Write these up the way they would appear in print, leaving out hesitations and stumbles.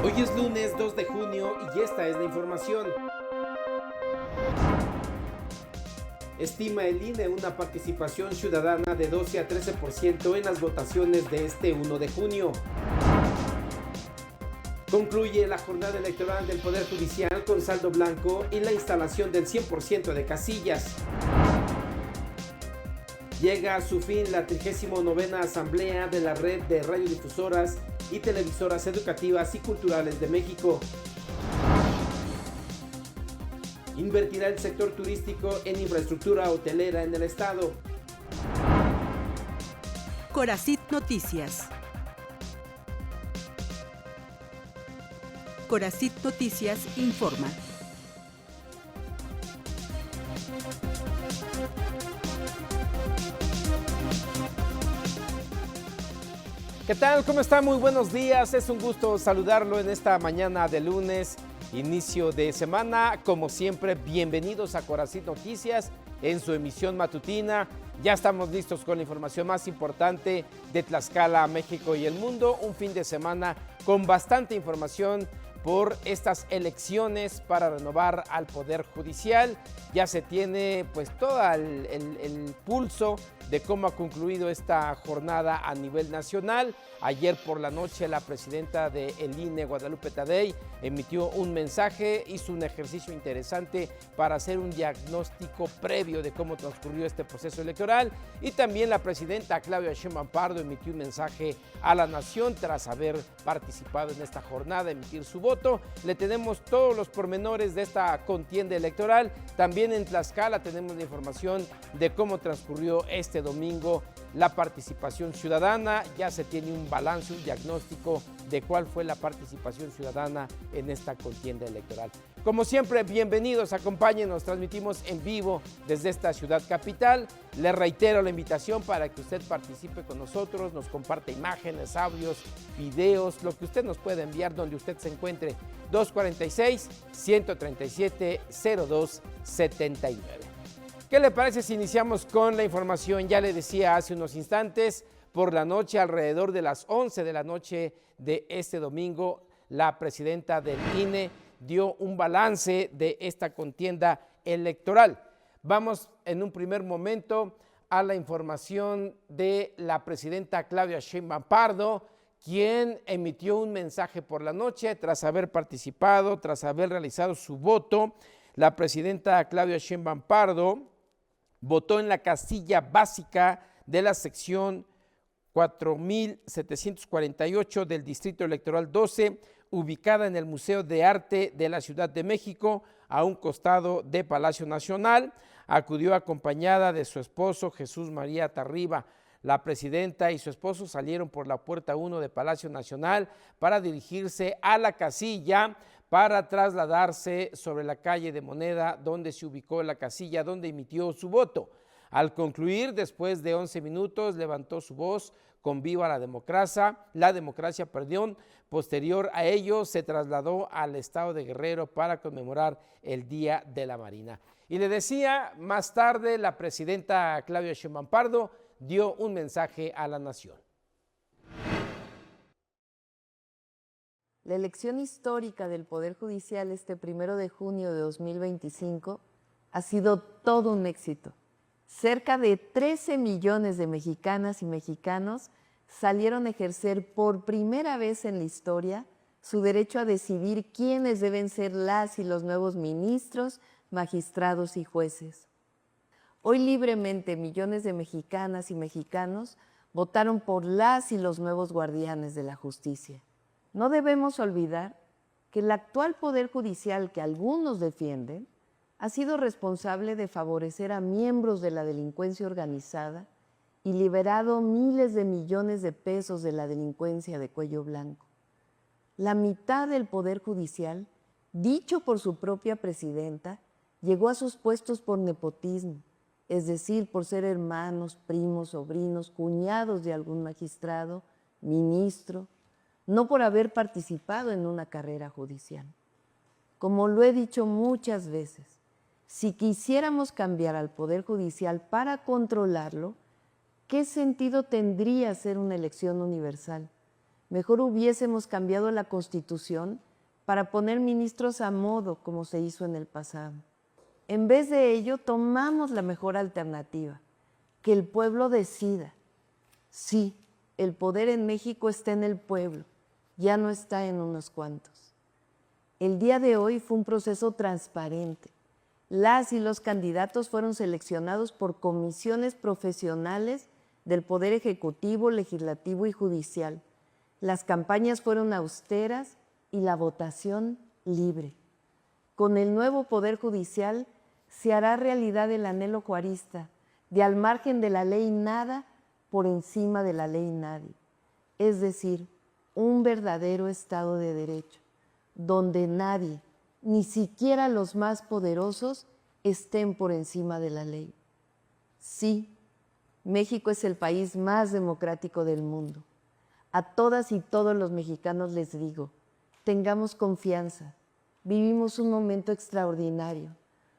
Hoy es lunes 2 de junio y esta es la información. Estima el INE una participación ciudadana de 12 a 13% en las votaciones de este 1 de junio. Concluye la jornada electoral del Poder Judicial con saldo blanco y la instalación del 100% de casillas. Llega a su fin la 39ª Asamblea de la Red de Radiodifusoras y Televisoras Educativas y Culturales de México. Invertirá el sector turístico en infraestructura hotelera en el estado. Coracit Noticias. Coracit Noticias informa. ¿Qué tal? ¿Cómo está? Muy buenos días. Es un gusto saludarlo en esta mañana de lunes, inicio de semana. Como siempre, bienvenidos a Coracit Noticias en su emisión matutina. Ya estamos listos con la información más importante de Tlaxcala, México y el mundo. Un fin de semana con bastante información por estas elecciones para renovar al Poder Judicial. Ya se tiene pues todo el pulso de cómo ha concluido esta jornada a nivel nacional. Ayer por la noche la presidenta del INE, Guadalupe Tadei, emitió un mensaje, hizo un ejercicio interesante para hacer un diagnóstico previo de cómo transcurrió este proceso electoral, y también la presidenta Claudia Sheinbaum Pardo emitió un mensaje a la nación tras haber participado en esta jornada, emitir su voto. Le tenemos todos los pormenores de esta contienda electoral. También en Tlaxcala tenemos la información de cómo transcurrió este domingo la participación ciudadana. Ya se tiene un balance, un diagnóstico de cuál fue la participación ciudadana en esta contienda electoral. Como siempre, bienvenidos, acompáñenos, transmitimos en vivo desde esta ciudad capital. Le reitero la invitación para que usted participe con nosotros, nos comparte imágenes, audios, videos, lo que usted nos pueda enviar donde usted se encuentre. 246-137-0279. ¿Qué le parece si iniciamos con la información? Ya le decía hace unos instantes, por la noche, alrededor de las 11 de la noche de este domingo, la presidenta del INE dio un balance de esta contienda electoral. Vamos en un primer momento a la información de la presidenta Claudia Sheinbaum Pardo, quien emitió un mensaje por la noche tras haber participado, tras haber realizado su voto. La presidenta Claudia Sheinbaum Pardo votó en la casilla básica de la sección 4748 del Distrito Electoral 12, ubicada en el Museo de Arte de la Ciudad de México, a un costado de Palacio Nacional. Acudió acompañada de su esposo Jesús María Tarriba. La presidenta y su esposo salieron por la puerta 1 de Palacio Nacional para dirigirse a la casilla, para trasladarse sobre la calle de Moneda, donde se ubicó la casilla donde emitió su voto. Al concluir, después de 11 minutos, levantó su voz con "Viva la democracia", Posterior a ello, se trasladó al estado de Guerrero para conmemorar el Día de la Marina. Y le decía, más tarde, la presidenta Claudia Sheinbaum Pardo dio un mensaje a la nación. La elección histórica del Poder Judicial este 1 de junio de 2025 ha sido todo un éxito. Cerca de 13 millones de mexicanas y mexicanos salieron a ejercer por primera vez en la historia su derecho a decidir quiénes deben ser las y los nuevos ministros, magistrados y jueces. Hoy libremente millones de mexicanas y mexicanos votaron por las y los nuevos guardianes de la justicia. No debemos olvidar que el actual Poder Judicial que algunos defienden ha sido responsable de favorecer a miembros de la delincuencia organizada y liberado miles de millones de pesos de la delincuencia de cuello blanco. La mitad del Poder Judicial, dicho por su propia presidenta, llegó a sus puestos por nepotismo, es decir, por ser hermanos, primos, sobrinos, cuñados de algún magistrado, ministro, no por haber participado en una carrera judicial. Como lo he dicho muchas veces, si quisiéramos cambiar al Poder Judicial para controlarlo, ¿qué sentido tendría hacer una elección universal? Mejor hubiésemos cambiado la Constitución para poner ministros a modo, como se hizo en el pasado. En vez de ello, tomamos la mejor alternativa, que el pueblo decida. Sí, el poder en México está en el pueblo, ya no está en unos cuantos. El día de hoy fue un proceso transparente. Las y los candidatos fueron seleccionados por comisiones profesionales del Poder Ejecutivo, Legislativo y Judicial. Las campañas fueron austeras y la votación libre. Con el nuevo Poder Judicial se hará realidad el anhelo juarista de al margen de la ley nada, por encima de la ley nadie. Es decir, un verdadero Estado de Derecho, donde nadie, ni siquiera los más poderosos, estén por encima de la ley. Sí, México es el país más democrático del mundo. A todas y todos los mexicanos les digo, tengamos confianza, vivimos un momento extraordinario.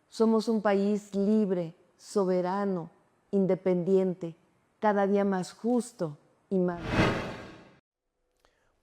Somos un país libre, soberano, independiente, cada día más justo y más.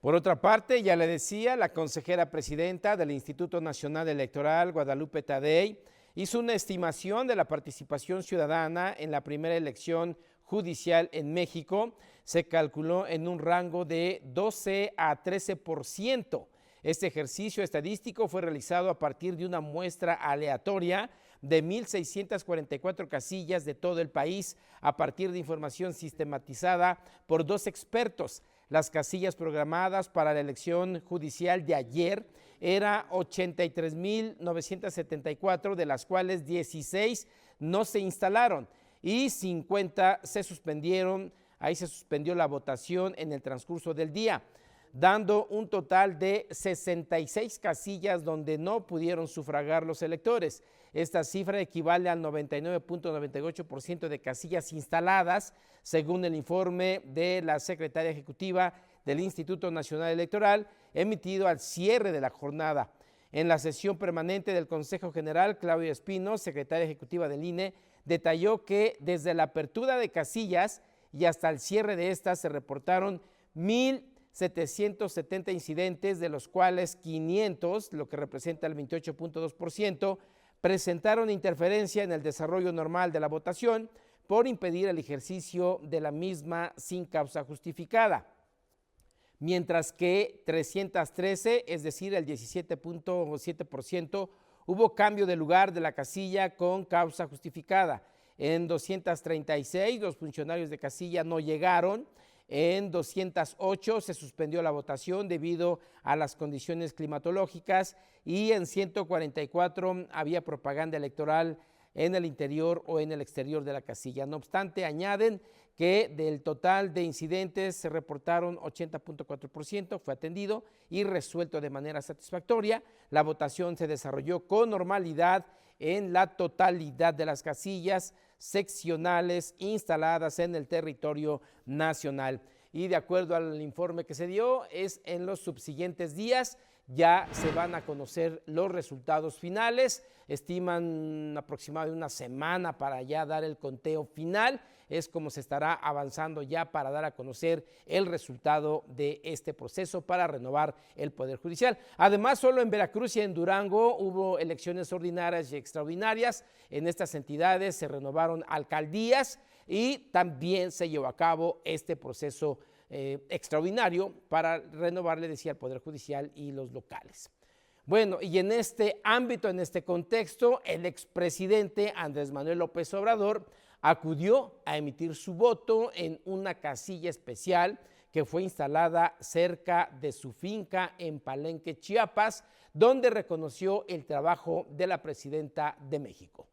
Por otra parte, ya le decía, la consejera presidenta del Instituto Nacional Electoral, Guadalupe Tadei, hizo una estimación de la participación ciudadana en la primera elección judicial en México. Se calculó en un rango de 12 a 13%. Este ejercicio estadístico fue realizado a partir de una muestra aleatoria de 1,644 casillas de todo el país, a partir de información sistematizada por 2 expertos. Las casillas programadas para la elección judicial de ayer era 83,974, de las cuales 16 no se instalaron y 50 se suspendieron. Ahí se suspendió la votación en el transcurso del día, dando un total de 66 casillas donde no pudieron sufragar los electores. Esta cifra equivale al 99.98% de casillas instaladas, según el informe de la secretaria ejecutiva del Instituto Nacional Electoral, emitido al cierre de la jornada. En la sesión permanente del Consejo General, Claudia Espino, secretaria ejecutiva del INE, detalló que desde la apertura de casillas y hasta el cierre de estas se reportaron 1,770 incidentes, de los cuales 500, lo que representa el 28.2%, presentaron interferencia en el desarrollo normal de la votación por impedir el ejercicio de la misma sin causa justificada, mientras que 313, es decir, el 17.7%, hubo cambio de lugar de la casilla con causa justificada. En 236, los funcionarios de casilla no llegaron. En 208 se suspendió la votación debido a las condiciones climatológicas y en 144 había propaganda electoral en el interior o en el exterior de la casilla. No obstante, añaden que del total de incidentes se reportaron 80.4%, fue atendido y resuelto de manera satisfactoria. La votación se desarrolló con normalidad en la totalidad de las casillas seccionales instaladas en el territorio nacional. Y de acuerdo al informe que se dio, es en los subsiguientes días ya se van a conocer los resultados finales. Estiman aproximadamente una semana para ya dar el conteo final. Es como se estará avanzando ya para dar a conocer el resultado de este proceso para renovar el Poder Judicial. Además, solo en Veracruz y en Durango hubo elecciones ordinarias y extraordinarias. En estas entidades se renovaron alcaldías y también se llevó a cabo este proceso extraordinario para renovar, le decía, el Poder Judicial y los locales. Bueno, y en este ámbito, en este contexto, el expresidente Andrés Manuel López Obrador acudió a emitir su voto en una casilla especial que fue instalada cerca de su finca en Palenque, Chiapas, donde reconoció el trabajo de la presidenta de México.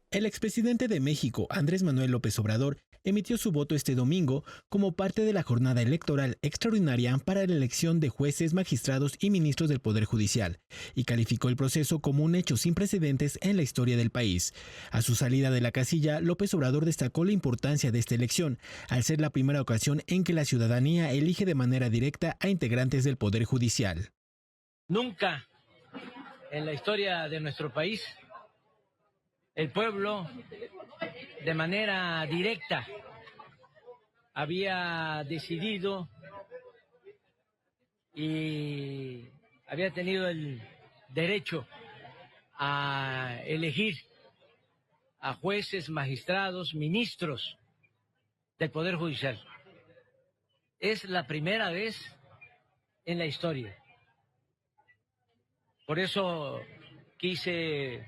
El expresidente de México, Andrés Manuel López Obrador, emitió su voto este domingo como parte de la jornada electoral extraordinaria para la elección de jueces, magistrados y ministros del Poder Judicial, y calificó el proceso como un hecho sin precedentes en la historia del país. A su salida de la casilla, López Obrador destacó la importancia de esta elección, al ser la primera ocasión en que la ciudadanía elige de manera directa a integrantes del Poder Judicial. Nunca en la historia de nuestro país el pueblo de manera directa había decidido y había tenido el derecho a elegir a jueces, magistrados, ministros del Poder Judicial. Es la primera vez en la historia. Por eso quise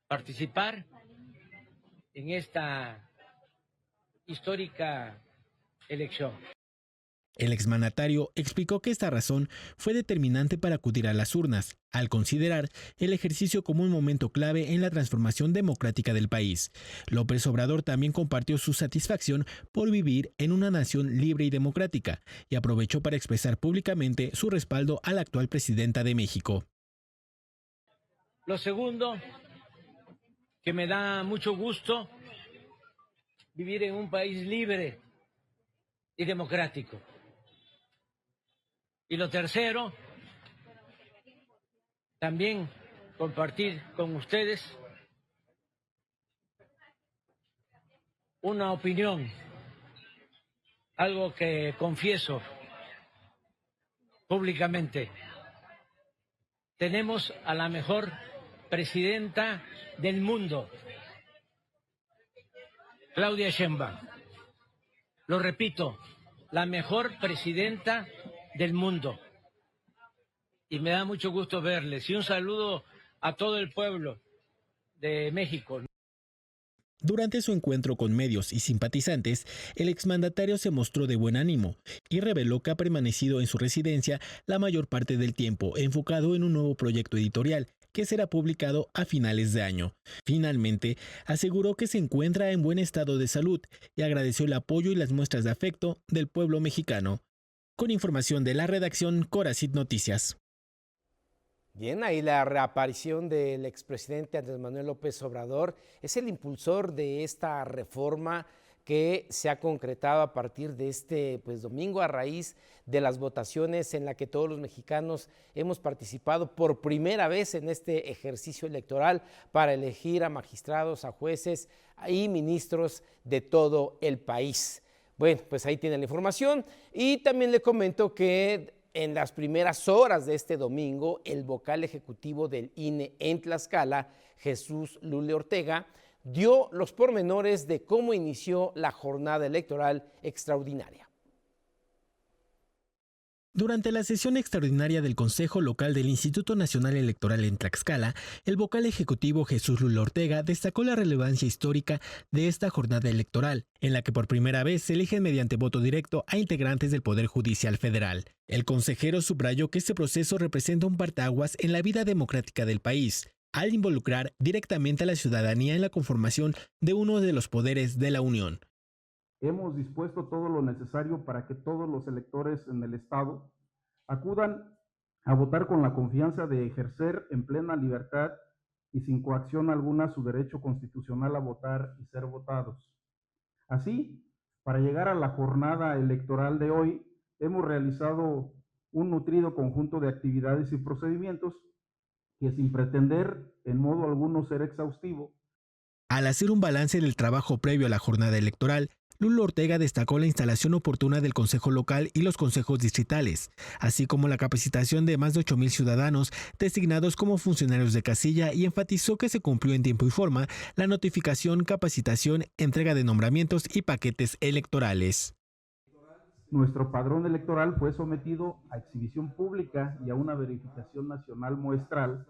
participar en esta histórica elección. El exmandatario explicó que esta razón fue determinante para acudir a las urnas, al considerar el ejercicio como un momento clave en la transformación democrática del país. López Obrador también compartió su satisfacción por vivir en una nación libre y democrática y aprovechó para expresar públicamente su respaldo a la actual presidenta de México. Lo segundo, que me da mucho gusto vivir en un país libre y democrático. Y lo tercero, también compartir con ustedes una opinión, algo que confieso públicamente. Tenemos a la mejor presidenta del mundo, Claudia Sheinbaum. Lo repito, la mejor presidenta del mundo. Y me da mucho gusto verles. Y un saludo a todo el pueblo de México. Durante su encuentro con medios y simpatizantes, el exmandatario se mostró de buen ánimo y reveló que ha permanecido en su residencia la mayor parte del tiempo, enfocado en un nuevo proyecto editorial que será publicado a finales de año. Finalmente, aseguró que se encuentra en buen estado de salud y agradeció el apoyo y las muestras de afecto del pueblo mexicano. Con información de la redacción Corazit Noticias. Bien, ahí la reaparición del expresidente Andrés Manuel López Obrador es el impulsor de esta reforma que se ha concretado a partir de este domingo a raíz de las votaciones en la que todos los mexicanos hemos participado por primera vez en este ejercicio electoral para elegir a magistrados, a jueces y ministros de todo el país. Bueno, pues ahí tiene la información y también le comento que en las primeras horas de este domingo, el vocal ejecutivo del INE en Tlaxcala, Jesús Lule Ortega, dio los pormenores de cómo inició la jornada electoral extraordinaria. Durante la sesión extraordinaria del Consejo Local del Instituto Nacional Electoral en Tlaxcala, el vocal ejecutivo Jesús Lule Ortega destacó la relevancia histórica de esta jornada electoral, en la que por primera vez se eligen mediante voto directo a integrantes del Poder Judicial Federal. El consejero subrayó que este proceso representa un parteaguas en la vida democrática del país, al involucrar directamente a la ciudadanía en la conformación de uno de los poderes de la Unión. Hemos dispuesto todo lo necesario para que todos los electores en el Estado acudan a votar con la confianza de ejercer en plena libertad y sin coacción alguna su derecho constitucional a votar y ser votados. Así, para llegar a la jornada electoral de hoy, hemos realizado un nutrido conjunto de actividades y procedimientos que, sin pretender en modo alguno ser exhaustivo, al hacer un balance del trabajo previo a la jornada electoral, Lule Ortega destacó la instalación oportuna del Consejo Local y los consejos distritales, así como la capacitación de más de 8,000 ciudadanos designados como funcionarios de casilla y enfatizó que se cumplió en tiempo y forma la notificación, capacitación, entrega de nombramientos y paquetes electorales. Nuestro padrón electoral fue sometido a exhibición pública y a una verificación nacional muestral,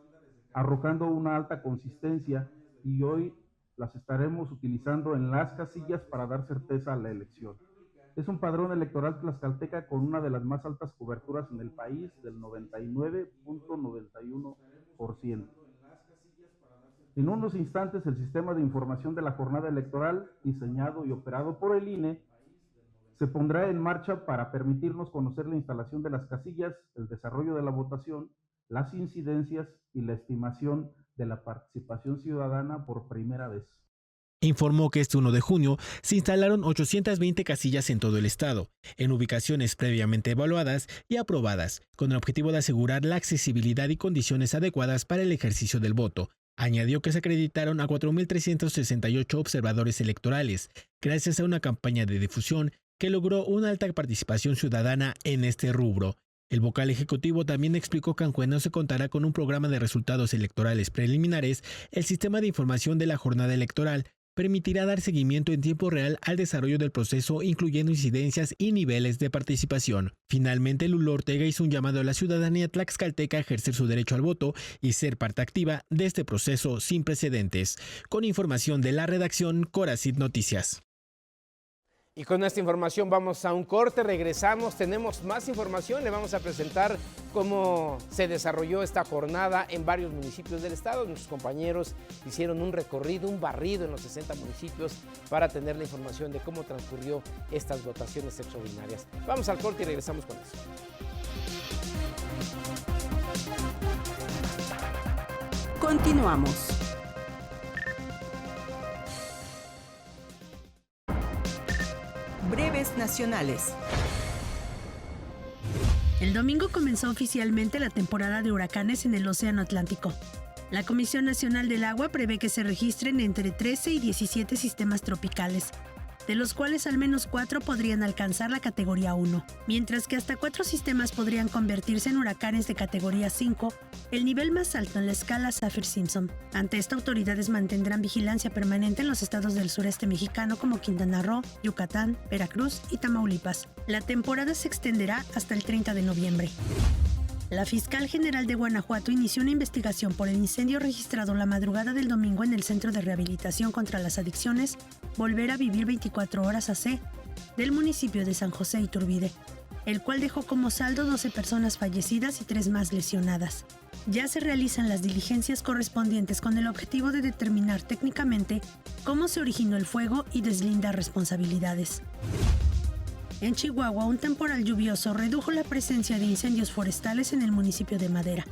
arrojando una alta consistencia y hoy las estaremos utilizando en las casillas para dar certeza a la elección. Es un padrón electoral tlaxcalteca con una de las más altas coberturas en el país, del 99.91%. En unos instantes, el sistema de información de la jornada electoral, diseñado y operado por el INE, se pondrá en marcha para permitirnos conocer la instalación de las casillas, el desarrollo de la votación, las incidencias y la estimación de la participación ciudadana por primera vez. Informó que este 1 de junio se instalaron 820 casillas en todo el estado, en ubicaciones previamente evaluadas y aprobadas, con el objetivo de asegurar la accesibilidad y condiciones adecuadas para el ejercicio del voto. Añadió que se acreditaron a 4,368 observadores electorales, gracias a una campaña de difusión que logró una alta participación ciudadana en este rubro. El vocal ejecutivo también explicó que aunque no se contará con un programa de resultados electorales preliminares, el sistema de información de la jornada electoral permitirá dar seguimiento en tiempo real al desarrollo del proceso, incluyendo incidencias y niveles de participación. Finalmente, Lulú Ortega hizo un llamado a la ciudadanía tlaxcalteca a ejercer su derecho al voto y ser parte activa de este proceso sin precedentes. Con información de la redacción, Coracit Noticias. Y con esta información vamos a un corte, regresamos, tenemos más información, le vamos a presentar cómo se desarrolló esta jornada en varios municipios del estado. Nuestros compañeros hicieron un recorrido, un barrido en los 60 municipios para tener la información de cómo transcurrió estas votaciones extraordinarias. Vamos al corte y regresamos con eso. Continuamos. Breves nacionales. El domingo comenzó oficialmente la temporada de huracanes en el Océano Atlántico. La Comisión Nacional del Agua prevé que se registren entre 13 y 17 sistemas tropicales, de los cuales al menos 4 podrían alcanzar la categoría 1, mientras que hasta 4 sistemas podrían convertirse en huracanes de categoría 5, el nivel más alto en la escala Saffir-Simpson. Ante esto, autoridades mantendrán vigilancia permanente en los estados del sureste mexicano como Quintana Roo, Yucatán, Veracruz y Tamaulipas. La temporada se extenderá hasta el 30 de noviembre. La fiscal general de Guanajuato inició una investigación por el incendio registrado la madrugada del domingo en el Centro de Rehabilitación contra las Adicciones Volver a Vivir 24 Horas AC del municipio de San José Iturbide, el cual dejó como saldo 12 personas fallecidas y 3 más lesionadas. Ya se realizan las diligencias correspondientes con el objetivo de determinar técnicamente cómo se originó el fuego y deslindar responsabilidades. En Chihuahua, un temporal lluvioso redujo la presencia de incendios forestales en el municipio de Madera,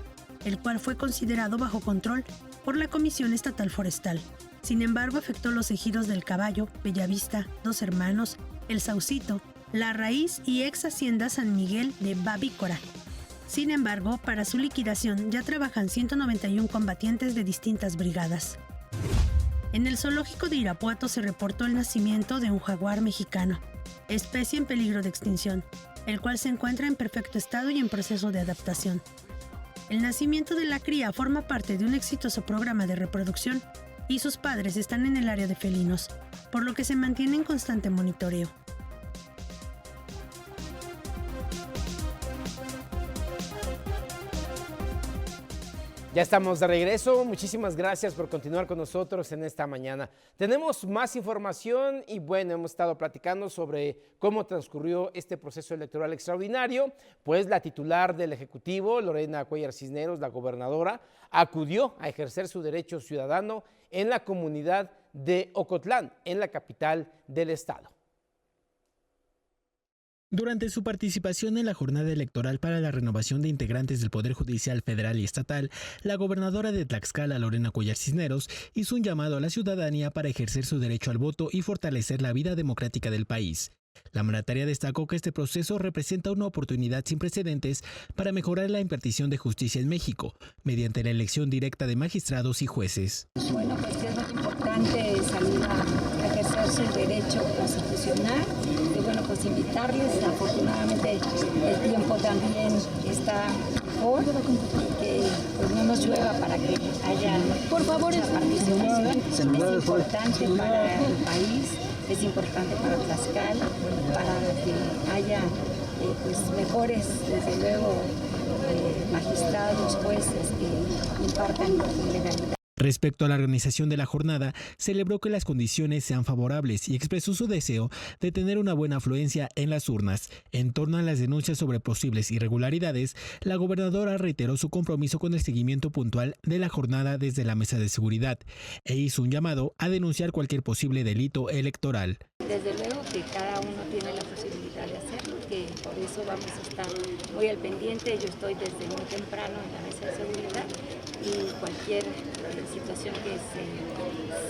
el cual fue considerado bajo control por la Comisión Estatal Forestal. Sin embargo, afectó los ejidos del Caballo, Bellavista, Dos Hermanos, El Saucito, La Raíz y ex Hacienda San Miguel de Babícora. Sin embargo, para su liquidación ya trabajan 191 combatientes de distintas brigadas. En el zoológico de Irapuato se reportó el nacimiento de un jaguar mexicano, especie en peligro de extinción, el cual se encuentra en perfecto estado y en proceso de adaptación. El nacimiento de la cría forma parte de un exitoso programa de reproducción y sus padres están en el área de felinos, por lo que se mantiene en constante monitoreo. Ya estamos de regreso, muchísimas gracias por continuar con nosotros en esta mañana. Tenemos más información y bueno, hemos estado platicando sobre cómo transcurrió este proceso electoral extraordinario, pues la titular del Ejecutivo, Lorena Cuellar Cisneros, la gobernadora, acudió a ejercer su derecho ciudadano en la comunidad de Ocotlán, en la capital del estado. Durante su participación en la jornada electoral para la renovación de integrantes del Poder Judicial Federal y Estatal, la gobernadora de Tlaxcala, Lorena Cuellar Cisneros, hizo un llamado a la ciudadanía para ejercer su derecho al voto y fortalecer la vida democrática del país. La mandataria destacó que este proceso representa una oportunidad sin precedentes para mejorar la impartición de justicia en México, mediante la elección directa de magistrados y jueces. Bueno, pues es muy importante salir a ejercer su derecho constitucional. Y bueno, pues invitarles, afortunadamente el tiempo también está mejor y que pues no nos llueva para que haya mucha participación. Es importante para el país, es importante para Tlaxcala, para que haya pues mejores, desde luego, magistrados, jueces que impartan legalidad. Respecto a la organización de la jornada, celebró que las condiciones sean favorables y expresó su deseo de tener una buena afluencia en las urnas. En torno a las denuncias sobre posibles irregularidades, la gobernadora reiteró su compromiso con el seguimiento puntual de la jornada desde la mesa de seguridad e hizo un llamado a denunciar cualquier posible delito electoral. Desde luego que cada uno tiene la posibilidad de hacerlo, que por eso vamos a estar muy al pendiente. Yo estoy desde muy temprano en la mesa de seguridad y cualquier situación que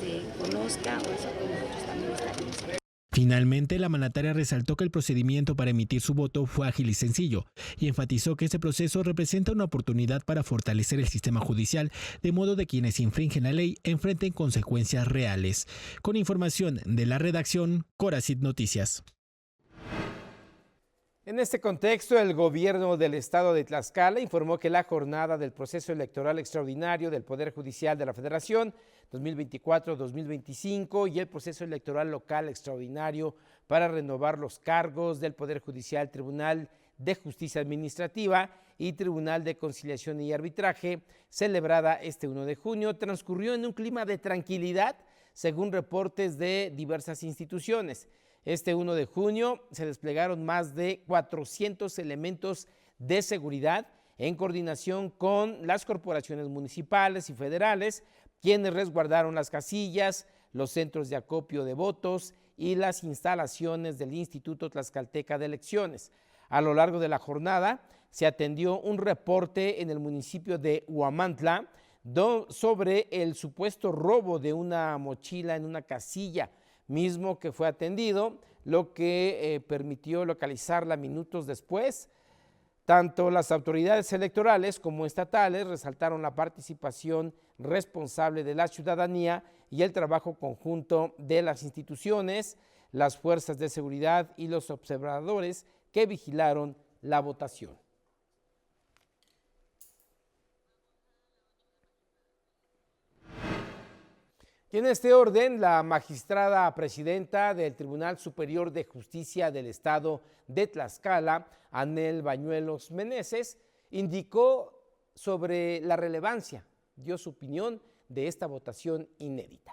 se conozca o eso que nosotros también estaremos haciendo. Finalmente, la mandataria resaltó que el procedimiento para emitir su voto fue ágil y sencillo y enfatizó que este proceso representa una oportunidad para fortalecer el sistema judicial, de modo de quienes infringen la ley enfrenten consecuencias reales. Con información de la redacción, Coracit Noticias. En este contexto, el gobierno del estado de Tlaxcala informó que la jornada del proceso electoral extraordinario del Poder Judicial de la Federación 2024-2025 y el proceso electoral local extraordinario para renovar los cargos del Poder Judicial, Tribunal de Justicia Administrativa y Tribunal de Conciliación y Arbitraje, celebrada este 1 de junio, transcurrió en un clima de tranquilidad, según reportes de diversas instituciones. Este 1 de junio se desplegaron más de 400 elementos de seguridad en coordinación con las corporaciones municipales y federales, quienes resguardaron las casillas, los centros de acopio de votos y las instalaciones del Instituto Tlaxcalteca de Elecciones. A lo largo de la jornada se atendió un reporte en el municipio de Huamantla sobre el supuesto robo de una mochila en una casilla, mismo que fue atendido, lo que permitió localizarla minutos después. Tanto las autoridades electorales como estatales resaltaron la participación responsable de la ciudadanía y el trabajo conjunto de las instituciones, las fuerzas de seguridad y los observadores que vigilaron la votación. Y en este orden, la magistrada presidenta del Tribunal Superior de Justicia del Estado de Tlaxcala, Anel Bañuelos Meneses, indicó sobre la relevancia, dio su opinión de esta votación inédita.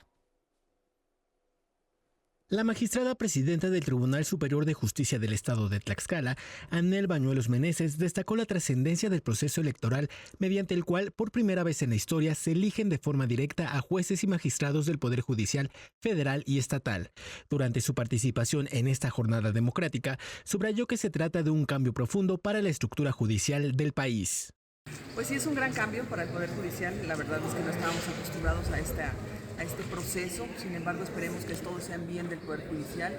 La magistrada presidenta del Tribunal Superior de Justicia del Estado de Tlaxcala, Anel Bañuelos Meneses, destacó la trascendencia del proceso electoral mediante el cual por primera vez en la historia se eligen de forma directa a jueces y magistrados del Poder Judicial federal y estatal. Durante su participación en esta jornada democrática, subrayó que se trata de un cambio profundo para la estructura judicial del país. Pues sí, es un gran cambio para el Poder Judicial. La verdad es que no estábamos acostumbrados a este proceso. Sin embargo, esperemos que todos sean bien del Poder Judicial.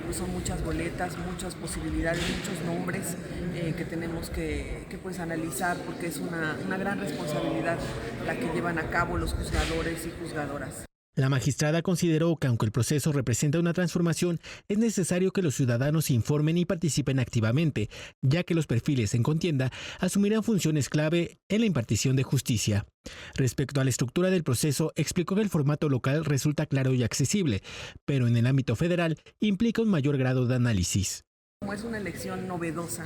Pues son muchas boletas, muchas posibilidades, muchos nombres que tenemos que pues analizar, porque es una gran responsabilidad la que llevan a cabo los juzgadores y juzgadoras. La magistrada consideró que aunque el proceso representa una transformación, es necesario que los ciudadanos se informen y participen activamente, ya que los perfiles en contienda asumirán funciones clave en la impartición de justicia. Respecto a la estructura del proceso, explicó que el formato local resulta claro y accesible, pero en el ámbito federal implica un mayor grado de análisis. Como es una elección novedosa,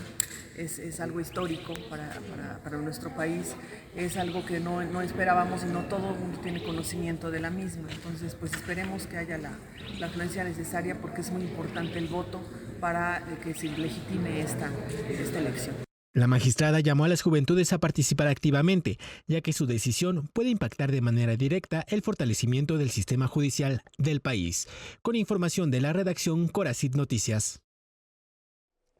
es algo histórico para nuestro país, es algo que no esperábamos y no todo el mundo tiene conocimiento de la misma. Entonces, pues esperemos que haya la afluencia necesaria, porque es muy importante el voto para que se legitime esta elección. La magistrada llamó a las juventudes a participar activamente, ya que su decisión puede impactar de manera directa el fortalecimiento del sistema judicial del país. Con información de la redacción Coracid Noticias.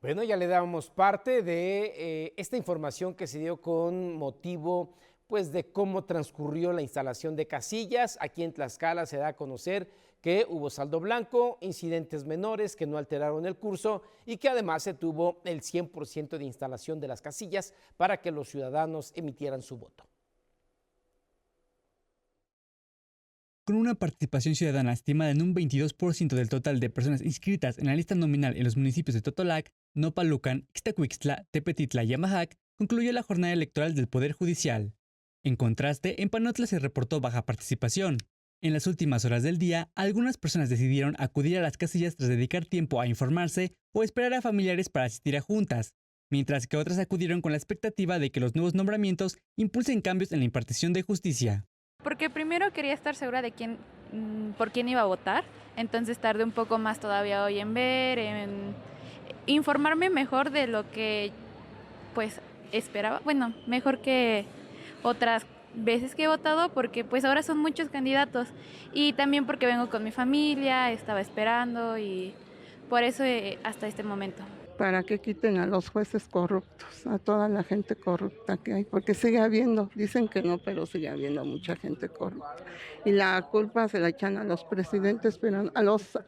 Bueno, ya le damos parte de esta información que se dio con motivo pues de cómo transcurrió la instalación de casillas. Aquí en Tlaxcala se da a conocer que hubo saldo blanco, incidentes menores que no alteraron el curso y que además se tuvo el 100% de instalación de las casillas para que los ciudadanos emitieran su voto. Con una participación ciudadana estimada en un 22% del total de personas inscritas en la lista nominal en los municipios de Totolac, Nopalucan, Ixtacuixtla, Tepetitla y Amajac, concluyó la jornada electoral del Poder Judicial. En contraste, en Panotla se reportó baja participación. En las últimas horas del día, algunas personas decidieron acudir a las casillas tras dedicar tiempo a informarse o esperar a familiares para asistir a juntas, mientras que otras acudieron con la expectativa de que los nuevos nombramientos impulsen cambios en la impartición de justicia. Porque primero quería estar segura de por quién iba a votar, entonces tardé un poco más todavía hoy en ver, en informarme mejor de lo que pues esperaba, bueno, mejor que otras veces que he votado, porque pues ahora son muchos candidatos y también porque vengo con mi familia, estaba esperando y por eso hasta este momento. Para que quiten a los jueces corruptos, a toda la gente corrupta que hay, porque sigue habiendo, dicen que no, pero sigue habiendo mucha gente corrupta. Y la culpa se la echan a los presidentes, pero a los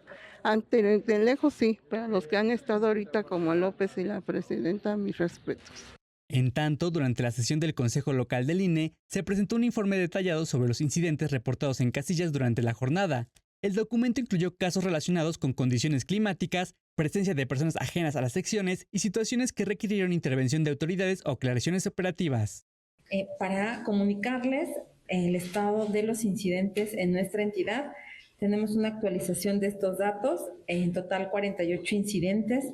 de lejos sí, pero a los que han estado ahorita como López y la presidenta, mis respetos. En tanto, durante la sesión del Consejo Local del INE, se presentó un informe detallado sobre los incidentes reportados en casillas durante la jornada. El documento incluyó casos relacionados con condiciones climáticas, presencia de personas ajenas a las secciones y situaciones que requirieron intervención de autoridades o aclaraciones operativas. Para comunicarles el estado de los incidentes en nuestra entidad, tenemos una actualización de estos datos, en total 48 incidentes,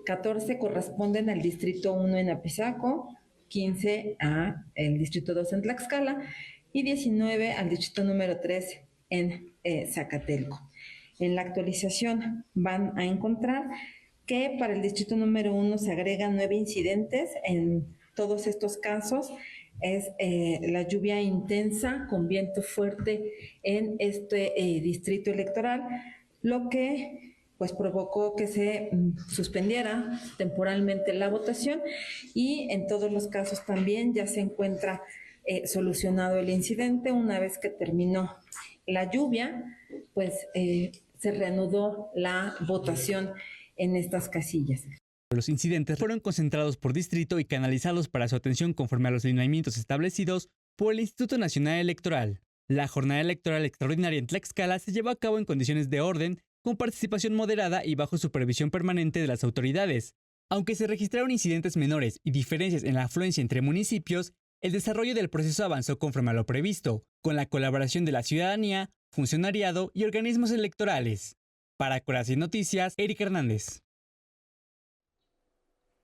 14 corresponden al Distrito 1 en Apizaco, 15 al Distrito 2 en Tlaxcala y 19 al Distrito número 3 en Zacatelco. En la actualización van a encontrar que para el distrito número 1 se agregan 9 incidentes. En todos estos casos es la lluvia intensa con viento fuerte en este distrito electoral, lo que pues provocó que se suspendiera temporalmente la votación, y en todos los casos también ya se encuentra solucionado el incidente. Una vez que terminó la lluvia, pues se reanudó la votación en estas casillas. Los incidentes fueron concentrados por distrito y canalizados para su atención conforme a los lineamientos establecidos por el Instituto Nacional Electoral. La jornada electoral extraordinaria en Tlaxcala se llevó a cabo en condiciones de orden, con participación moderada y bajo supervisión permanente de las autoridades. Aunque se registraron incidentes menores y diferencias en la afluencia entre municipios, el desarrollo del proceso avanzó conforme a lo previsto, con la colaboración de la ciudadanía, funcionariado y organismos electorales. Para Corazín Noticias, Eric Hernández.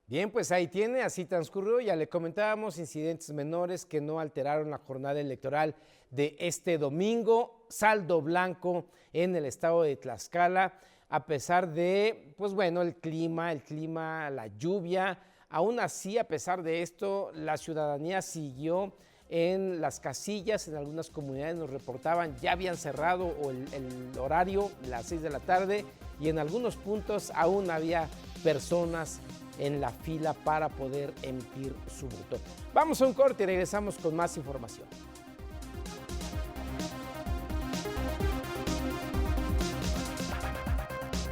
Bien, pues ahí tiene, así transcurrió. Ya le comentábamos, incidentes menores que no alteraron la jornada electoral de este domingo. Saldo blanco en el estado de Tlaxcala, a pesar de, pues bueno, el clima, la lluvia. Aún así, a pesar de esto, la ciudadanía siguió en las casillas. En algunas comunidades nos reportaban ya habían cerrado el horario, las 6 de la tarde, y en algunos puntos aún había personas en la fila para poder emitir su voto. Vamos a un corte y regresamos con más información.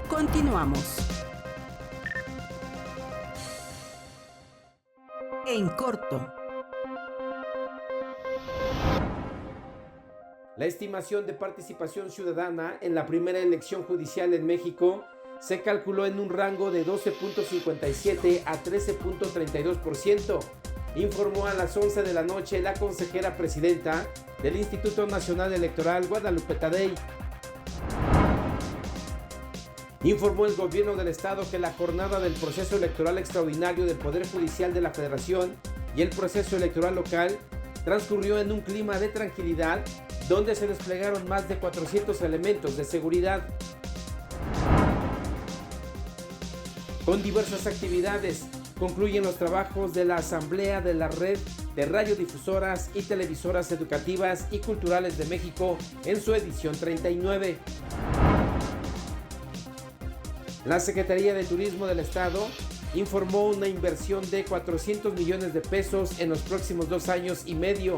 Continuamos. En corto. La estimación de participación ciudadana en la primera elección judicial en México se calculó en un rango de 12.57 a 13.32%, informó a las 11 de la noche la consejera presidenta del Instituto Nacional Electoral, Guadalupe Tadei. Informó el gobierno del estado que la jornada del proceso electoral extraordinario del Poder Judicial de la Federación y el proceso electoral local transcurrió en un clima de tranquilidad, donde se desplegaron más de 400 elementos de seguridad. Con diversas actividades, concluyen los trabajos de la Asamblea de la Red de Radiodifusoras y Televisoras Educativas y Culturales de México en su edición 39. La Secretaría de Turismo del Estado informó una inversión de 400 millones de pesos en los próximos 2 años y medio,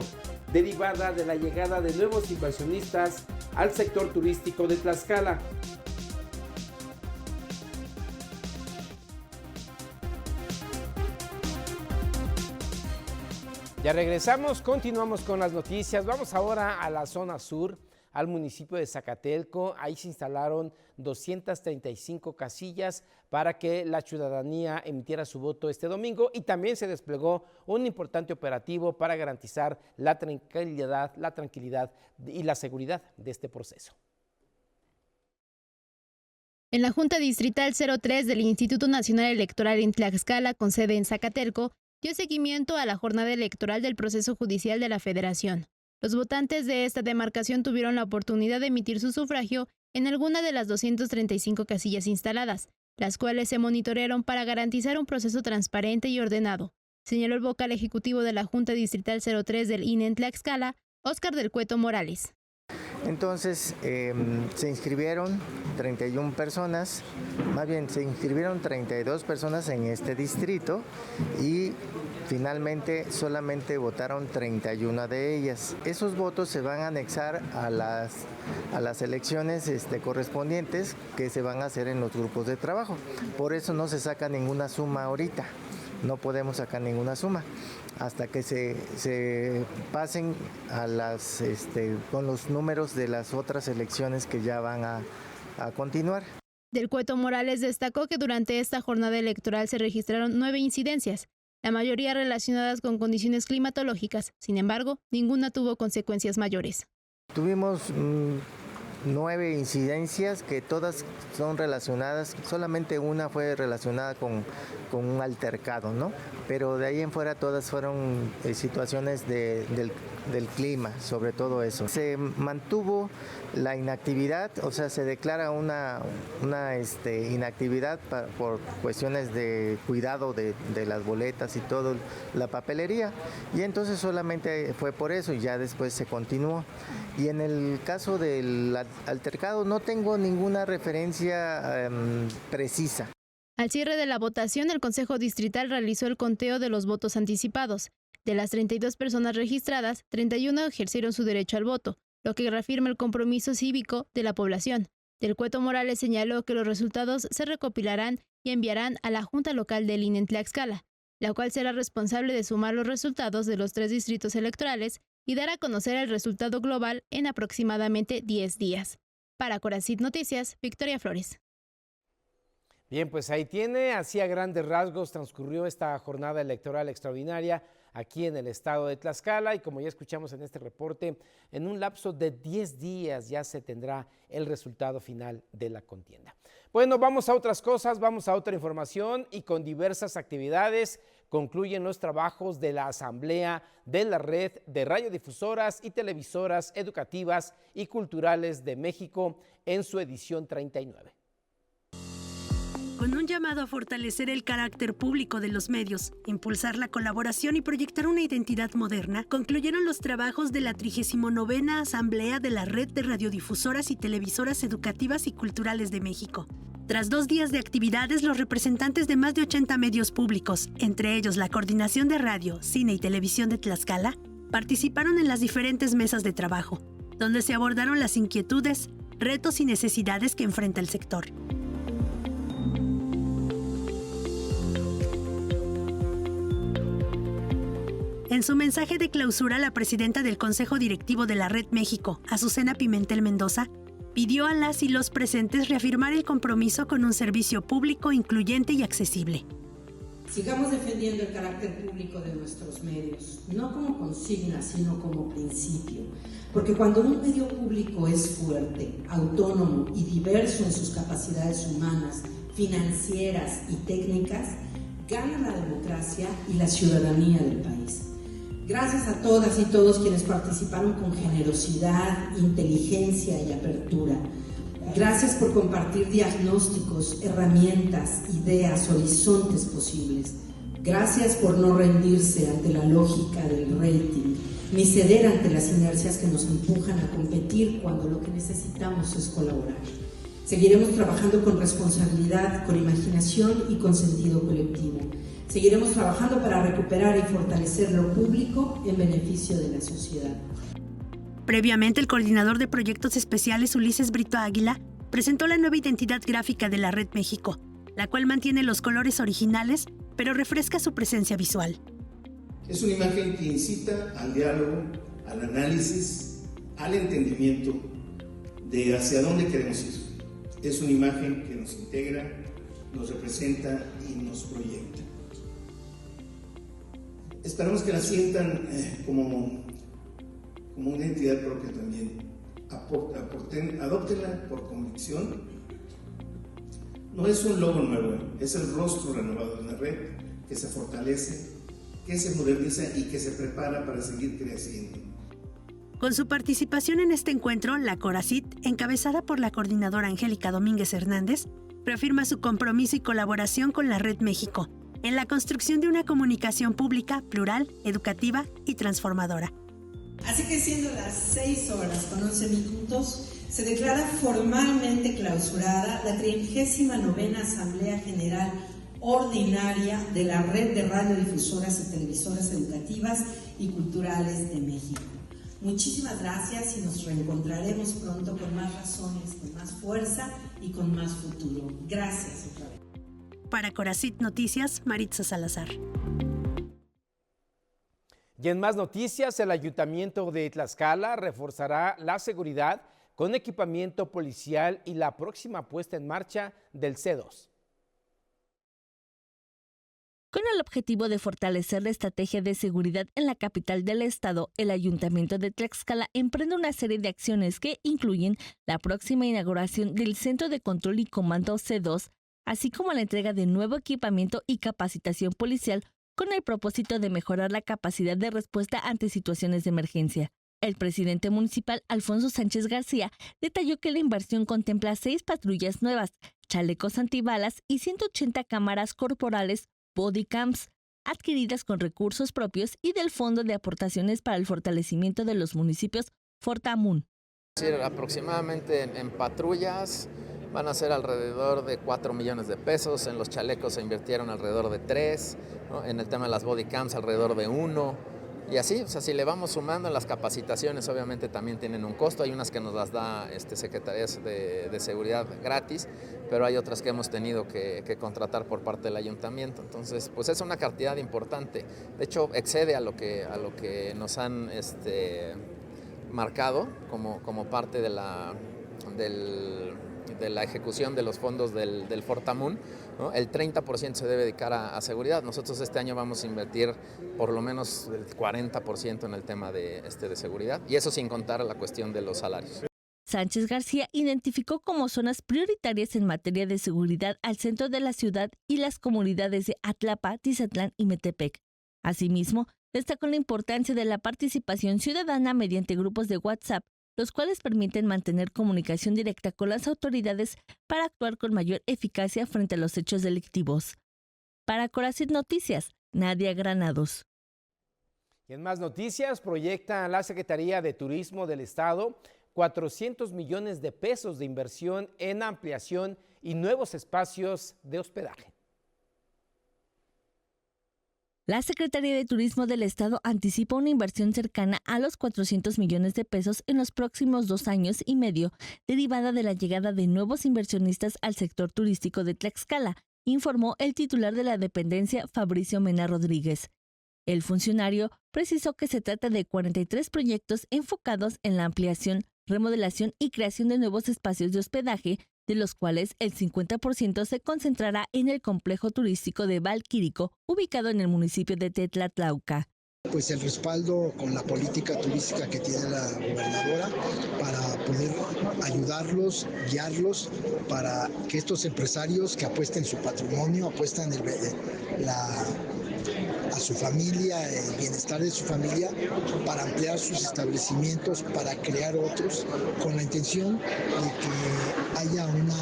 derivada de la llegada de nuevos inversionistas al sector turístico de Tlaxcala. Ya regresamos, continuamos con las noticias. Vamos ahora a la zona sur, al municipio de Zacatelco. Ahí se instalaron 235 casillas para que la ciudadanía emitiera su voto este domingo, y también se desplegó un importante operativo para garantizar la tranquilidad y la seguridad de este proceso. En la Junta Distrital 03 del Instituto Nacional Electoral en Tlaxcala, con sede en Zacatelco, dio seguimiento a la jornada electoral del proceso judicial de la Federación. Los votantes de esta demarcación tuvieron la oportunidad de emitir su sufragio en alguna de las 235 casillas instaladas, las cuales se monitorearon para garantizar un proceso transparente y ordenado, señaló el vocal ejecutivo de la Junta Distrital 03 del INE en Tlaxcala, Óscar del Cueto Morales. Entonces se inscribieron 31 personas, más bien se inscribieron 32 personas en este distrito y finalmente solamente votaron 31 de ellas. Esos votos se van a anexar a las elecciones correspondientes que se van a hacer en los grupos de trabajo. Por eso no se saca ninguna suma ahorita, no podemos sacar ninguna suma hasta que se pasen a con los números de las otras elecciones que ya van a continuar. Del Cueto Morales destacó que durante esta jornada electoral se registraron 9 incidencias, la mayoría relacionadas con condiciones climatológicas. Sin embargo, ninguna tuvo consecuencias mayores. Tuvimos 9 incidencias que todas son relacionadas, solamente una fue relacionada con un altercado, ¿no? Pero de ahí en fuera todas fueron situaciones del clima, sobre todo eso. Se mantuvo la inactividad, o sea, se declara una inactividad por cuestiones de cuidado de las boletas y todo, la papelería, y entonces solamente fue por eso y ya después se continuó. Y en el caso del altercado no tengo ninguna referencia precisa. Al cierre de la votación, el Consejo Distrital realizó el conteo de los votos anticipados. De las 32 personas registradas, 31 ejercieron su derecho al voto, lo que reafirma el compromiso cívico de la población. Del Cueto Morales señaló que los resultados se recopilarán y enviarán a la Junta Local del INE en Tlaxcala, la cual será responsable de sumar los resultados de los 3 distritos electorales y dar a conocer el resultado global en aproximadamente 10 días. Para Coracit Noticias, Victoria Flores. Bien, pues ahí tiene, así a grandes rasgos transcurrió esta jornada electoral extraordinaria aquí en el estado de Tlaxcala y como ya escuchamos en este reporte, en un lapso de 10 días ya se tendrá el resultado final de la contienda. Bueno, vamos a otras cosas, vamos a otra información y con diversas actividades concluyen los trabajos de la Asamblea de la Red de Radiodifusoras y Televisoras Educativas y Culturales de México en su edición 39. Con un llamado a fortalecer el carácter público de los medios, impulsar la colaboración y proyectar una identidad moderna, concluyeron los trabajos de la 39ª Asamblea de la Red de Radiodifusoras y Televisoras Educativas y Culturales de México. Tras 2 días de actividades, los representantes de más de 80 medios públicos, entre ellos la Coordinación de Radio, Cine y Televisión de Tlaxcala, participaron en las diferentes mesas de trabajo, donde se abordaron las inquietudes, retos y necesidades que enfrenta el sector. En su mensaje de clausura, la presidenta del Consejo Directivo de la Red México, Azucena Pimentel Mendoza, pidió a las y los presentes reafirmar el compromiso con un servicio público incluyente y accesible. Sigamos defendiendo el carácter público de nuestros medios, no como consigna, sino como principio. Porque cuando un medio público es fuerte, autónomo y diverso en sus capacidades humanas, financieras y técnicas, gana la democracia y la ciudadanía del país. Gracias a todas y todos quienes participaron con generosidad, inteligencia y apertura. Gracias por compartir diagnósticos, herramientas, ideas, horizontes posibles. Gracias por no rendirse ante la lógica del rating, ni ceder ante las inercias que nos empujan a competir cuando lo que necesitamos es colaborar. Seguiremos trabajando con responsabilidad, con imaginación y con sentido colectivo. Seguiremos trabajando para recuperar y fortalecer lo público en beneficio de la sociedad. Previamente, el coordinador de proyectos especiales, Ulises Brito Águila, presentó la nueva identidad gráfica de la Red México, la cual mantiene los colores originales, pero refresca su presencia visual. Es una imagen que incita al diálogo, al análisis, al entendimiento de hacia dónde queremos ir. Es una imagen que nos integra, nos representa y nos proyecta. Esperamos que la sientan como una entidad propia también. Adóptenla por convicción. No es un logo nuevo, es el rostro renovado de una red que se fortalece, que se moderniza y que se prepara para seguir creciendo. Con su participación en este encuentro, la Coracit, encabezada por la coordinadora Angélica Domínguez Hernández, reafirma su compromiso y colaboración con la Red México en la construcción de una comunicación pública, plural, educativa y transformadora. Así que siendo las 6:11, se declara formalmente clausurada la 39ª Asamblea General Ordinaria de la Red de Radiodifusoras y Televisoras Educativas y Culturales de México. Muchísimas gracias y nos reencontraremos pronto con más razones, con más fuerza y con más futuro. Gracias otra vez. Para Coracit Noticias, Maritza Salazar. Y en más noticias, el Ayuntamiento de Tlaxcala reforzará la seguridad con equipamiento policial y la próxima puesta en marcha del C2. Con el objetivo de fortalecer la estrategia de seguridad en la capital del estado, el Ayuntamiento de Tlaxcala emprende una serie de acciones que incluyen la próxima inauguración del Centro de Control y Comando C2, así como la entrega de nuevo equipamiento y capacitación policial con el propósito de mejorar la capacidad de respuesta ante situaciones de emergencia. El presidente municipal, Alfonso Sánchez García, detalló que la inversión contempla 6 patrullas nuevas, chalecos antibalas y 180 cámaras corporales bodycams, adquiridas con recursos propios y del Fondo de Aportaciones para el Fortalecimiento de los Municipios Fortamun. Aproximadamente en patrullas van a ser alrededor de 4 millones de pesos, en los chalecos se invirtieron alrededor de 3, ¿no? En el tema de las bodycams alrededor de 1. Y así, si le vamos sumando en las capacitaciones, obviamente también tienen un costo. Hay unas que nos las da Secretarías de Seguridad gratis, pero hay otras que hemos tenido que contratar por parte del ayuntamiento. Entonces, pues es una cantidad importante. De hecho, excede a lo que nos han marcado como parte de la ejecución de los fondos del Fortamun, ¿no? El 30% se debe dedicar a seguridad. Nosotros este año vamos a invertir por lo menos el 40% en el tema de seguridad, y eso sin contar la cuestión de los salarios. Sánchez García identificó como zonas prioritarias en materia de seguridad al centro de la ciudad y las comunidades de Atlapa, Tizatlán y Metepec. Asimismo, destacó la importancia de la participación ciudadana mediante grupos de WhatsApp, los cuales permiten mantener comunicación directa con las autoridades para actuar con mayor eficacia frente a los hechos delictivos. Para Corazit Noticias, Nadia Granados. Y en más noticias, proyecta la Secretaría de Turismo del Estado 400 millones de pesos de inversión en ampliación y nuevos espacios de hospedaje. La Secretaría de Turismo del Estado anticipa una inversión cercana a los 400 millones de pesos en los próximos 2 años y medio, derivada de la llegada de nuevos inversionistas al sector turístico de Tlaxcala, informó el titular de la dependencia, Fabricio Mena Rodríguez. El funcionario precisó que se trata de 43 proyectos enfocados en la ampliación, remodelación y creación de nuevos espacios de hospedaje, de los cuales el 50% se concentrará en el complejo turístico de Valquírico, ubicado en el municipio de Tetlatlauca. Pues el respaldo con la política turística que tiene la gobernadora para poder ayudarlos, guiarlos, para que estos empresarios que apuesten su patrimonio, apuestan a su familia, el bienestar de su familia, para ampliar sus establecimientos, para crear otros, con la intención de que haya una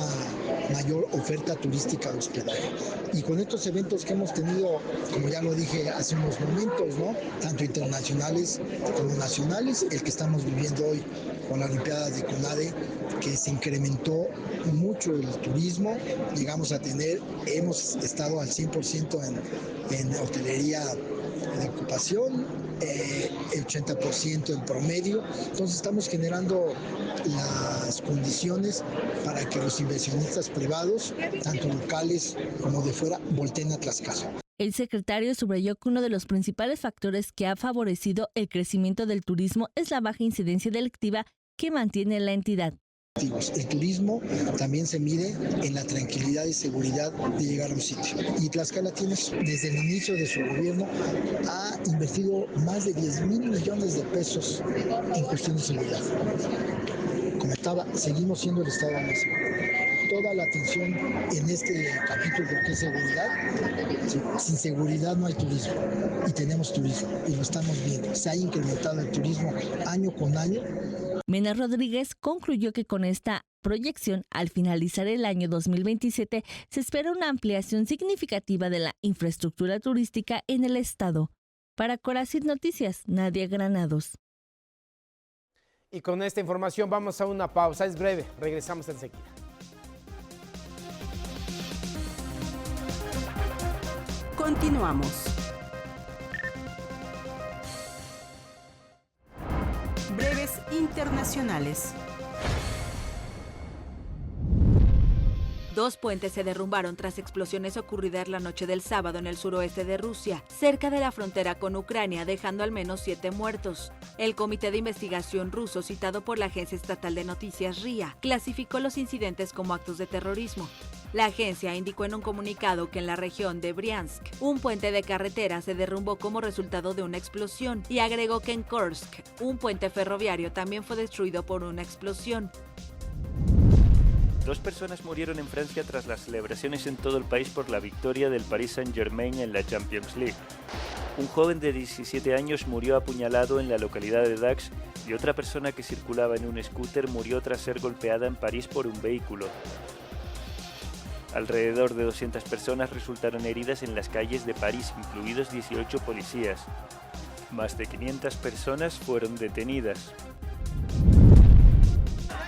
mayor oferta turística de hospedaje. Y con estos eventos que hemos tenido, como ya lo dije hace unos momentos, ¿no?, tanto internacionales como nacionales, el que estamos viviendo hoy con la Olimpiada de CONADE, que se incrementó mucho el turismo, hemos estado al 100% en hotelería de ocupación, el 80% en promedio. Entonces estamos generando las condiciones para que los inversionistas privados, tanto locales como de fuera, volteen a Tlaxcala. El secretario subrayó que uno de los principales factores que ha favorecido el crecimiento del turismo es la baja incidencia delictiva que mantiene la entidad. El turismo también se mide en la tranquilidad y seguridad de llegar a un sitio. Y Tlaxcala tiene eso. Desde el inicio de su gobierno ha invertido más de 10,000 millones de pesos en cuestión de seguridad. Seguimos siendo el estado más seguro. Toda la atención en este capítulo que es seguridad. Sin seguridad no hay turismo. Y tenemos turismo. Y lo estamos viendo. Se ha incrementado el turismo año con año. Mena Rodríguez concluyó que con esta proyección, al finalizar el año 2027, se espera una ampliación significativa de la infraestructura turística en el estado. Para Corazit Noticias, Nadia Granados. Y con esta información vamos a una pausa, es breve, regresamos enseguida. Continuamos. Breves internacionales. 2 puentes se derrumbaron tras explosiones ocurridas la noche del sábado en el suroeste de Rusia, cerca de la frontera con Ucrania, dejando al menos 7 muertos. El comité de investigación ruso, citado por la agencia estatal de noticias RIA, clasificó los incidentes como actos de terrorismo. La agencia indicó en un comunicado que en la región de Briansk, un puente de carretera se derrumbó como resultado de una explosión y agregó que en Kursk, un puente ferroviario también fue destruido por una explosión. 2 personas murieron en Francia tras las celebraciones en todo el país por la victoria del Paris Saint-Germain en la Champions League. Un joven de 17 años murió apuñalado en la localidad de Dax y otra persona que circulaba en un scooter murió tras ser golpeada en París por un vehículo. Alrededor de 200 personas resultaron heridas en las calles de París, incluidos 18 policías. Más de 500 personas fueron detenidas.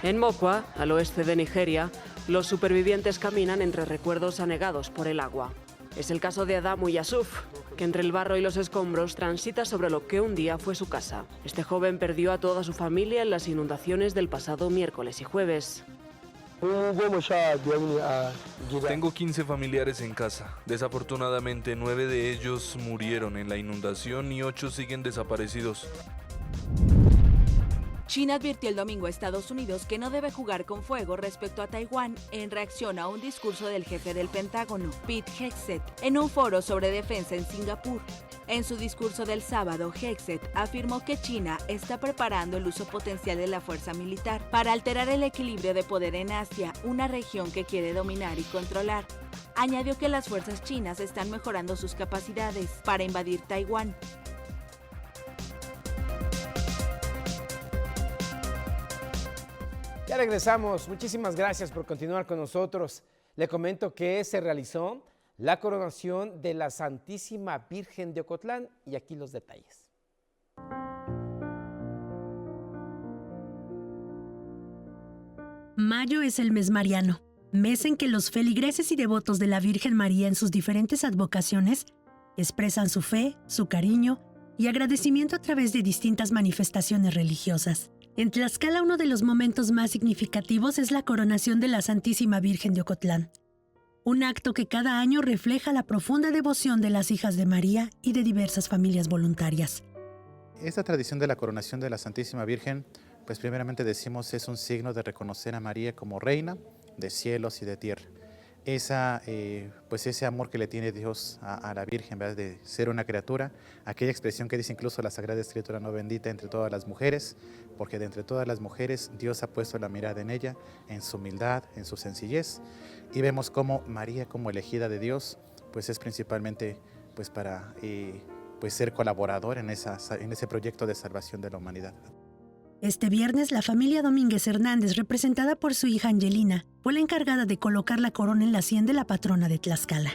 En Mokwa, al oeste de Nigeria, los supervivientes caminan entre recuerdos anegados por el agua. Es el caso de Adamu Yusuf, que entre el barro y los escombros transita sobre lo que un día fue su casa. Este joven perdió a toda su familia en las inundaciones del pasado miércoles y jueves. Tengo 15 familiares en casa. Desafortunadamente, 9 de ellos murieron en la inundación y 8 siguen desaparecidos. China advirtió el domingo a Estados Unidos que no debe jugar con fuego respecto a Taiwán en reacción a un discurso del jefe del Pentágono, Pete Hegseth, en un foro sobre defensa en Singapur. En su discurso del sábado, Hegseth afirmó que China está preparando el uso potencial de la fuerza militar para alterar el equilibrio de poder en Asia, una región que quiere dominar y controlar. Añadió que las fuerzas chinas están mejorando sus capacidades para invadir Taiwán. Ya regresamos. Muchísimas gracias por continuar con nosotros. Le comento que se realizó la coronación de la Santísima Virgen de Ocotlán y aquí los detalles. Mayo es el mes mariano, mes en que los feligreses y devotos de la Virgen María en sus diferentes advocaciones expresan su fe, su cariño y agradecimiento a través de distintas manifestaciones religiosas. En Tlaxcala, uno de los momentos más significativos es la coronación de la Santísima Virgen de Ocotlán, un acto que cada año refleja la profunda devoción de las hijas de María y de diversas familias voluntarias. Esta tradición de la coronación de la Santísima Virgen, pues primeramente decimos es un signo de reconocer a María como reina de cielos y de tierra. Pues ese amor que le tiene Dios a la Virgen, ¿verdad? De ser una criatura, aquella expresión que dice incluso la Sagrada Escritura, no bendita entre todas las mujeres, porque de entre todas las mujeres Dios ha puesto la mirada en ella, en su humildad, en su sencillez, y vemos cómo María, como elegida de Dios, pues es principalmente pues para pues ser colaborador en ese proyecto de salvación de la humanidad. Este viernes, la familia Domínguez Hernández, representada por su hija Angelina, fue la encargada de colocar la corona en la sien de la patrona de Tlaxcala.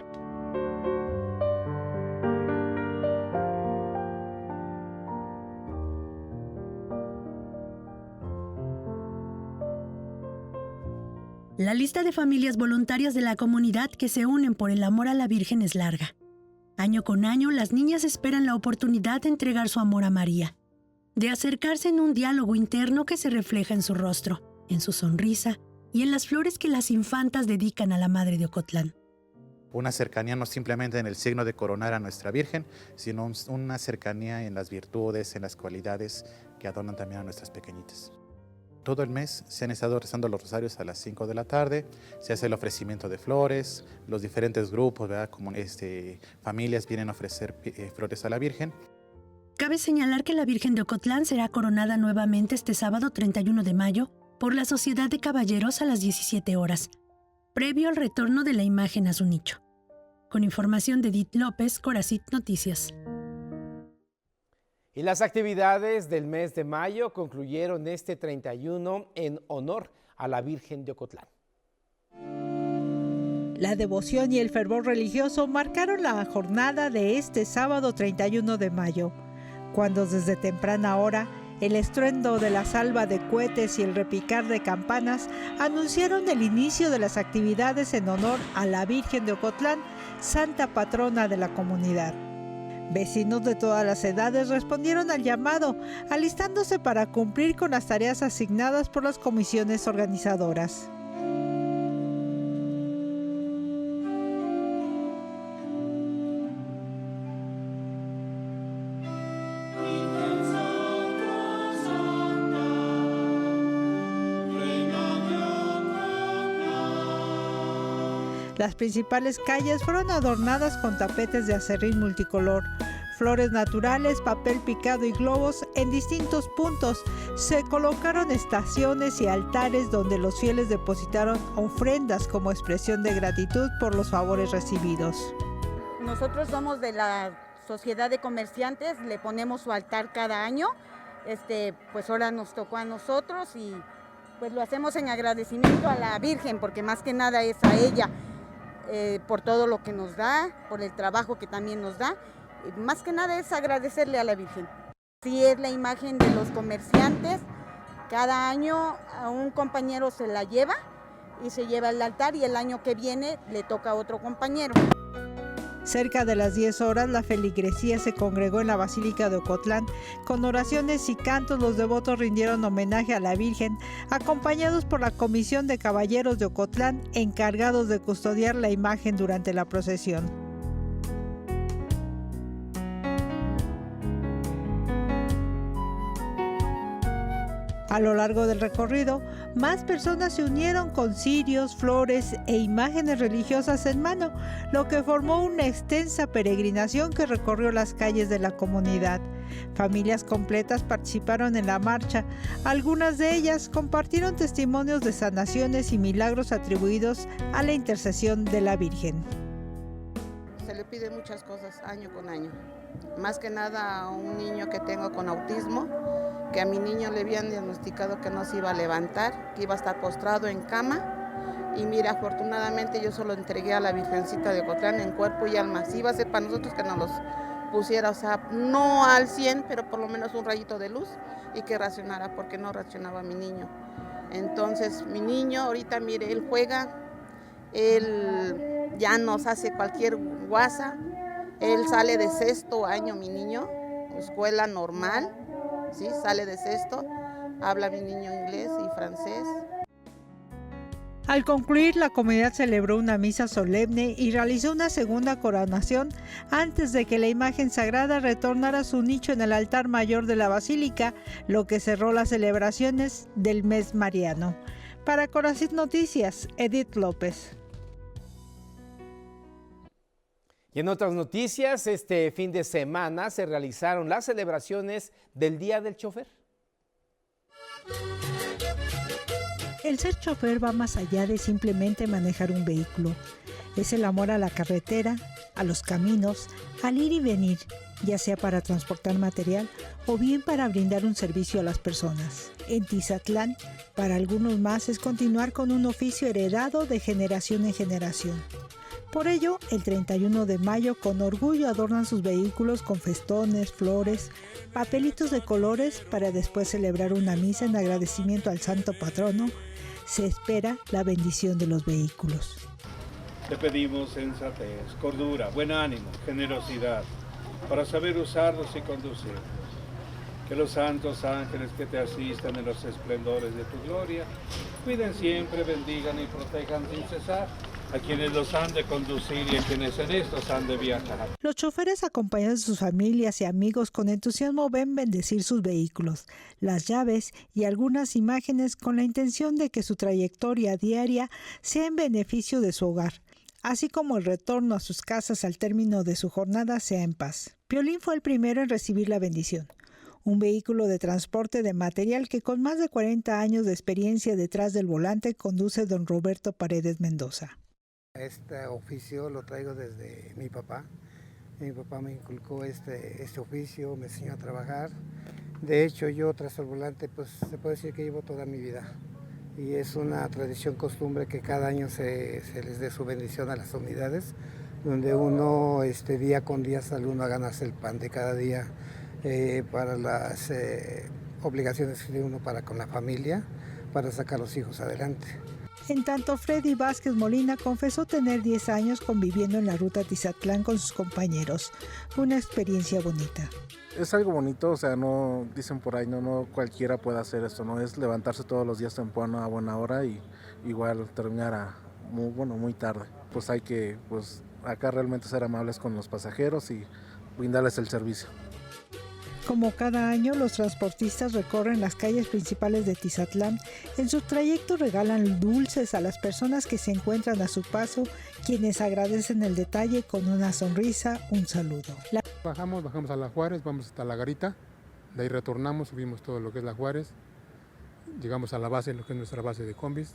La lista de familias voluntarias de la comunidad que se unen por el amor a la Virgen es larga. Año con año, las niñas esperan la oportunidad de entregar su amor a María, de acercarse en un diálogo interno que se refleja en su rostro, en su sonrisa y en las flores que las infantas dedican a la Madre de Ocotlán. Una cercanía no simplemente en el signo de coronar a nuestra Virgen, sino una cercanía en las virtudes, en las cualidades que adornan también a nuestras pequeñitas. Todo el mes se han estado rezando los rosarios a las 5 de la tarde, se hace el ofrecimiento de flores, los diferentes grupos, ¿verdad? Como familias vienen a ofrecer flores a la Virgen. Cabe señalar que la Virgen de Ocotlán será coronada nuevamente este sábado 31 de mayo por la Sociedad de Caballeros a las 17 horas, previo al retorno de la imagen a su nicho. Con información de Edith López, Coracit Noticias. Y las actividades del mes de mayo concluyeron este 31 en honor a la Virgen de Ocotlán. La devoción y el fervor religioso marcaron la jornada de este sábado 31 de mayo, cuando desde temprana hora el estruendo de la salva de cohetes y el repicar de campanas anunciaron el inicio de las actividades en honor a la Virgen de Ocotlán, santa patrona de la comunidad. Vecinos de todas las edades respondieron al llamado, alistándose para cumplir con las tareas asignadas por las comisiones organizadoras. Las principales calles fueron adornadas con tapetes de acerrín multicolor, flores naturales, papel picado y globos en distintos puntos. Se colocaron estaciones y altares donde los fieles depositaron ofrendas como expresión de gratitud por los favores recibidos. Nosotros somos de la Sociedad de Comerciantes, le ponemos su altar cada año. Pues ahora nos tocó a nosotros y pues lo hacemos en agradecimiento a la Virgen, porque más que nada es a ella, por todo lo que nos da, por el trabajo que también nos da. Más que nada es agradecerle a la Virgen. Sí, es la imagen de los comerciantes. Cada año a un compañero se la lleva y se lleva al altar, y el año que viene le toca a otro compañero. Cerca de las 10 horas, la feligresía se congregó en la Basílica de Ocotlán. Con oraciones y cantos, los devotos rindieron homenaje a la Virgen, acompañados por la Comisión de Caballeros de Ocotlán, encargados de custodiar la imagen durante la procesión. A lo largo del recorrido, más personas se unieron con cirios, flores e imágenes religiosas en mano, lo que formó una extensa peregrinación que recorrió las calles de la comunidad. Familias completas participaron en la marcha. Algunas de ellas compartieron testimonios de sanaciones y milagros atribuidos a la intercesión de la Virgen. Se le pide muchas cosas año con año. Más que nada a un niño que tengo con autismo, que a mi niño le habían diagnosticado que no se iba a levantar, que iba a estar postrado en cama. Y mira, afortunadamente yo se lo entregué a la Virgencita de Ocotlán en cuerpo y alma. Sí iba a ser para nosotros que nos los pusiera, o sea, no al 100, pero por lo menos un rayito de luz, y que racionara, porque no racionaba mi niño. Entonces mi niño ahorita, mire, él juega, él ya nos hace cualquier guasa. Él sale de 6º año, mi niño, escuela normal, ¿sí? Sale de 6º, habla mi niño inglés y francés. Al concluir, la comunidad celebró una misa solemne y realizó una segunda coronación antes de que la imagen sagrada retornara a su nicho en el altar mayor de la basílica, lo que cerró las celebraciones del mes mariano. Para Coracit Noticias, Edith López. Y en otras noticias, este fin de semana se realizaron las celebraciones del Día del Chofer. El ser chofer va más allá de simplemente manejar un vehículo. Es el amor a la carretera, a los caminos, al ir y venir, ya sea para transportar material o bien para brindar un servicio a las personas. En Tizatlán, para algunos más es continuar con un oficio heredado de generación en generación. Por ello, el 31 de mayo con orgullo adornan sus vehículos con festones, flores, papelitos de colores para después celebrar una misa en agradecimiento al santo patrono. Se espera la bendición de los vehículos. Te pedimos sensatez, cordura, buen ánimo, generosidad, para saber usarlos y conducirlos. Que los santos ángeles que te asistan en los esplendores de tu gloria, cuiden siempre, bendigan y protejan sin cesar a quienes los han de conducir y a quienes en estos han de viajar. Los choferes, acompañados de sus familias y amigos, con entusiasmo ven bendecir sus vehículos, las llaves y algunas imágenes con la intención de que su trayectoria diaria sea en beneficio de su hogar, así como el retorno a sus casas al término de su jornada sea en paz. Piolín fue el primero en recibir la bendición. Un vehículo de transporte de material que con más de 40 años de experiencia detrás del volante conduce don Roberto Paredes Mendoza. Este oficio lo traigo desde mi papá. Mi papá me inculcó este oficio, me enseñó a trabajar. De hecho, yo tras el volante, pues se puede decir que llevo toda mi vida. Y es una tradición, costumbre que cada año se les dé su bendición a las unidades, donde uno día con día sale uno a ganarse el pan de cada día para las obligaciones que tiene uno para con la familia, para sacar a los hijos adelante. En tanto, Freddy Vázquez Molina confesó tener 10 años conviviendo en la ruta Tizatlán con sus compañeros. Una experiencia bonita. Es algo bonito, o sea, no dicen por ahí, no cualquiera puede hacer esto, no es levantarse todos los días temprano a buena hora y igual terminar muy tarde. Pues hay que, acá realmente ser amables con los pasajeros y brindarles el servicio. Como cada año, los transportistas recorren las calles principales de Tizatlán. En su trayecto regalan dulces a las personas que se encuentran a su paso quienes agradecen el detalle con una sonrisa, un saludo. Bajamos a la Juárez, vamos hasta la Garita, de ahí retornamos, subimos todo lo que es la Juárez, llegamos a la base, lo que es nuestra base de combis,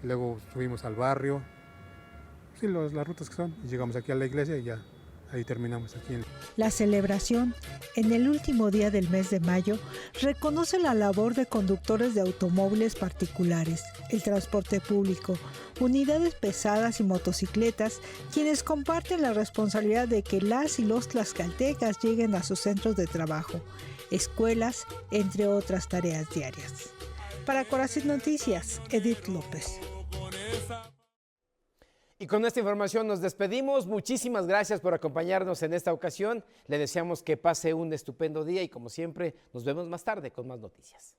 y luego subimos al barrio, sí, las rutas que son, y llegamos aquí a la iglesia y ya ahí terminamos aquí. La celebración, en el último día del mes de mayo, reconoce la labor de conductores de automóviles particulares, el transporte público, unidades pesadas y motocicletas, quienes comparten la responsabilidad de que las y los tlaxcaltecas lleguen a sus centros de trabajo, escuelas, entre otras tareas diarias. Para Corazín Noticias, Edith López. Y con esta información nos despedimos. Muchísimas gracias por acompañarnos en esta ocasión. Le deseamos que pase un estupendo día y como siempre nos vemos más tarde con más noticias.